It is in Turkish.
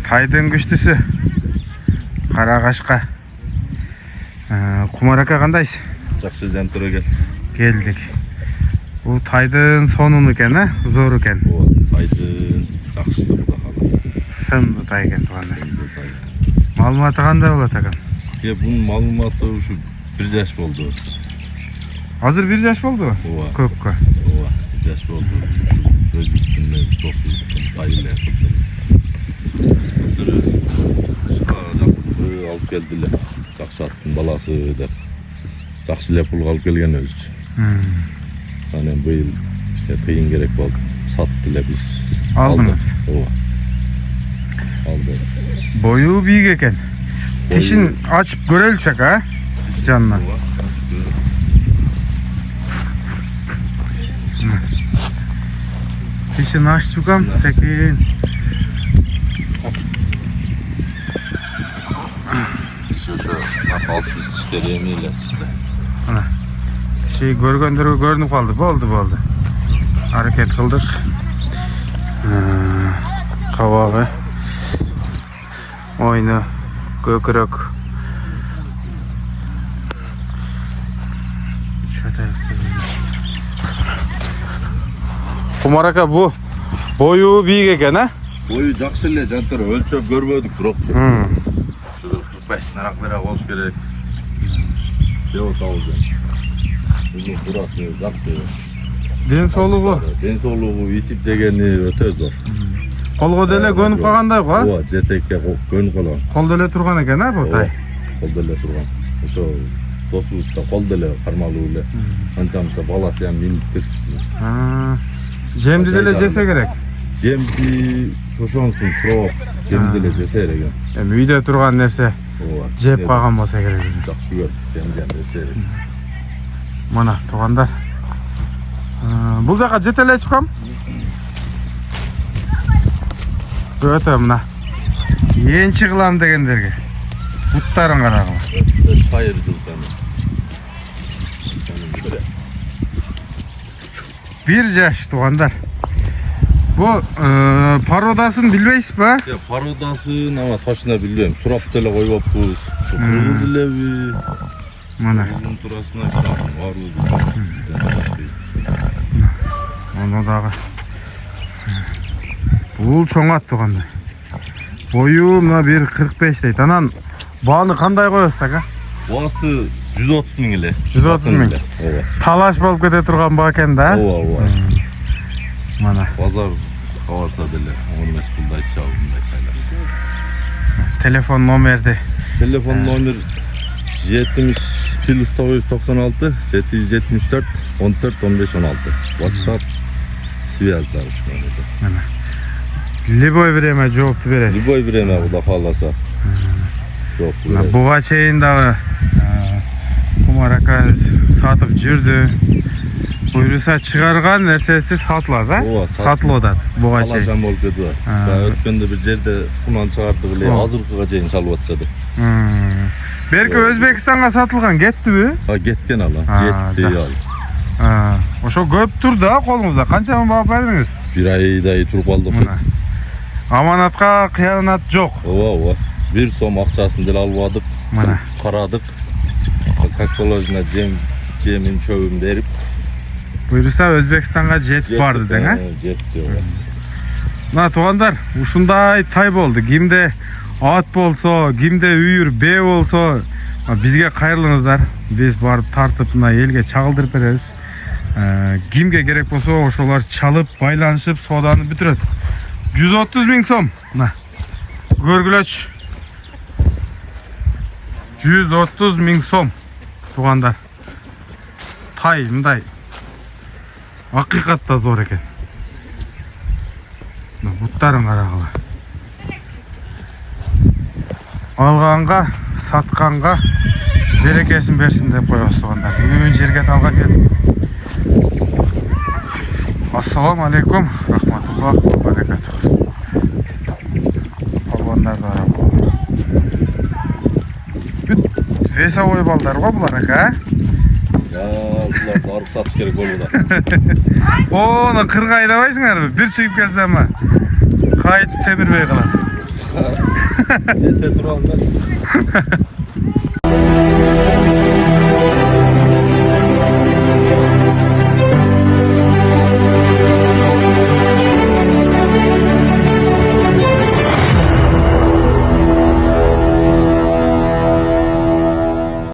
Taydın güçlüsü. Karakaşka. Kumar aka kandayız? Жақсы жантыры кен. Geldik. Bu taydın sonunu eken ha? Zor eken. Taydın жақсысы бұда қаласа. Sındı tayken tuğanlar. Malumatı kanda olat akan? Bunun malumatı şu 1 yaş oldu. Hazır 1 yaş oldu mu? Köpkö. 1 yaş oldu. Söz üstünde, dostu üstünde, dayıyla yapıldı. Alıp geldiler. Жақсы аттың баласы деп. Жақсы леп пулга алып келген өзү. Анан быйыл тыйын керек болду. Сатты эле биз. Алдыңыз. Ооба. Алды. Boyu büyük eken. Dişin açıp görelçek ha? Canına. Dişini aç çıkam tekin. Şu alt üst işleri yemeğiyle çıktı. Şey görünüp kaldı. Oldu. Hareket kıldık. Kavağı. Oyunu. Gökürek. Kumar aka bu. Boyu büyük eken ha? Boyu жақсы эле жантыр өлчөп көрбөдүк бирок. Şu 45 naraklara koş gerek. Yok tavuzun. Uzun burası жақсы. Денсаулыгы içip жегени өтө зор. Kolgo dele gönüp kalgандай го? Ооба, жетекке гөнүп калган. Kol dele turgan eken ha bu tay? Кол деле турган. Ошо досубузда кол деле кармалуу эле. Анча-мынча баласы ham миниптир. Jemdi dele jese gerek. Jemdi şoşonsun surap, jemdi dele jese gerek. Uyda turgan nerse jep kalgan bolsa gerek. Жақсы көрүп, jemdi jese gerek. Mana tugandar. Bul jaka jetele çıkam. Öte mına. Yençi kılam degenderge. Butların karagı. Sayır жылдан. 1 yaş tugandar. Bu parodasını bilbeysiz ba? Ya parodaсын ama taşına bilmiyorum. Surap dele koyuyoruz. Şu kırmızı levi. Mana. Uzun turasına var Onu dağı. Bul çoğat tugandar. Boyu mına 1.45 deydi. Anan bağını kanday koyarsak ha? Boğası 130 bin ile. 130 bin. Evet. Talaş bolup kete turgan ba eken da? Ova. Mana. Pazar kavarsa dele. Onu mesulda hiç çağırdım. Telefon numardı. Telefon numara 70 plus 996 774 14 15 16. WhatsApp связь Mana. Liboy bireme cevaptı verir. Любой время куда қаласа. Жоқ. Buğa çeyin dağı Kumar aka satıp жүрдü. Buyursa çıkargan nersesi satılады, ha? Ооба, Satılады buğa çeyin. Қалажан болып кетті. Өткенде бір жерде құнан шығарды біле, азыркыга чейин чалып атышады. Belki Özbekistan'a satılgan getdi mi? Кеткен ала, жетти ал. Oşo köp turdu ha kolunuzda. Kança mı bağып verdiniz? Bir ayдай туруп алдык. Amanatqa kıyanat жоқ. Ооба. Bir сом акчасын деле алып алдык. Mana. Карадык. Как положено жемин чөбүн берип. Buyursa Özbekistan'a jet vardı den ha? Жетти. Mına tugandar, ушундай tay boldu. Kimde at bolso, kimde үйүр be bolso, bizge kayırlыңыздар. Biz barıp tartıp mına elge çağıldırıp bereriz. Kimge gerek bolso oşolar çalıp, baylanışıp, sodanı bütüret. 130 bin som. Görgüleç. 130 bin som. Tugandar. Tay, mınday. Hakikatta zor eken. Butların karagılı. Alganга, satkanга berekesin bersin dep koyabız tugandar. Bugün jerge talga keldim. Assalamu alaikum rahmatullah ve berekatuh. Balvanlar da araba. Весовой балдар го булар aka. Ya bular barıp satış gerek olur Onu kırgay dabайсыңарбы? Bir çıkıp gelse ama. Kayıtıp temirбей kalат. Sette tura olmaz.